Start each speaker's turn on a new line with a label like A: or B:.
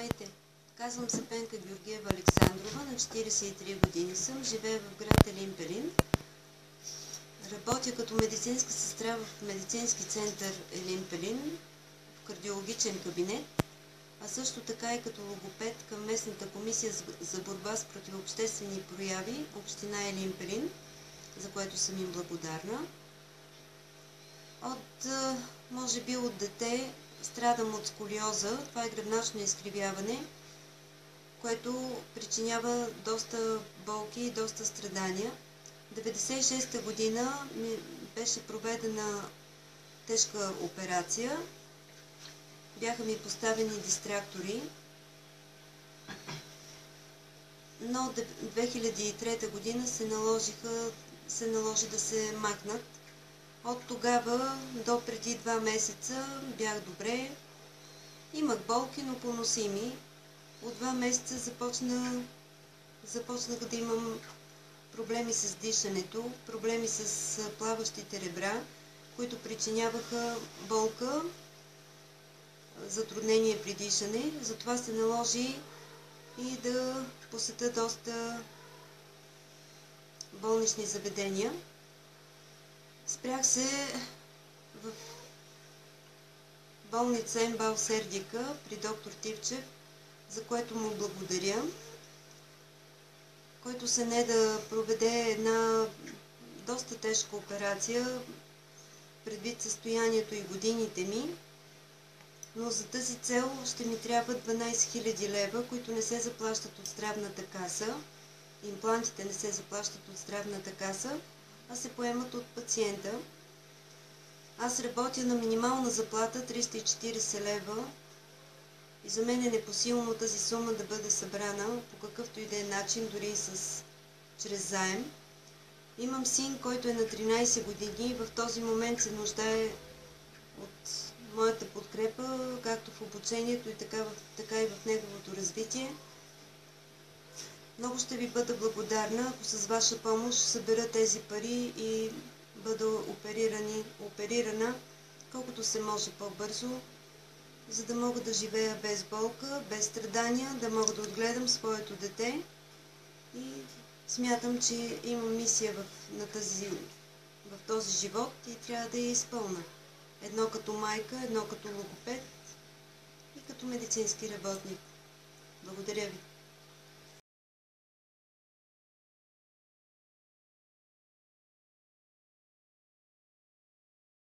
A: Здравейте! Казвам се Пенка Георгиева Александрова, на 43 години съм, живея в град Елин Пелин. Работя като медицинска сестра в медицински център Елин Пелин, в кардиологичен кабинет, а също така и като логопед към местната комисия за борба с противообществени прояви, община Елин Пелин, за което съм им благодарна. Може би от дете страдам от сколиоза, това е гръбначно изкривяване, което причинява доста болки и доста страдания. В 1996 година ми беше проведена тежка операция. Бяха ми поставени дистрактори, но 2003 година се наложи да се махнат. От тогава до преди 2 месеца бях добре. Имах болки, но поносими. От 2 месеца започнах да имам проблеми с дишането, проблеми с плаващите ребра, които причиняваха болка, затруднение при дишане. Затова се наложи и да посетя доста болнични заведения. Спрях се в болница МБАЛ Сердика при доктор Тивчев, за което му благодаря, който се не да проведе една доста тежка операция, предвид състоянието и годините ми, но за тази цел ще ми трябва 12 000 лева, които не се заплащат от здравната каса. Имплантите не се заплащат от здравната каса, а се поемат от пациента. Аз работя на минимална заплата 340 лева и за мен е непосилно тази сума да бъде събрана по какъвто и да е начин, дори и чрез заем. Имам син, който е на 13 години и в този момент се нуждае от моята подкрепа, както в обучението, така и в неговото развитие. Много ще ви бъда благодарна, ако с ваша помощ събера тези пари и бъда оперирана колкото се може по-бързо, за да мога да живея без болка, без страдания, да мога да отгледам своето дете. И смятам, че имам мисия в този живот и трябва да я изпълня. Едно като майка, едно като логопед и като медицински работник. Благодаря ви.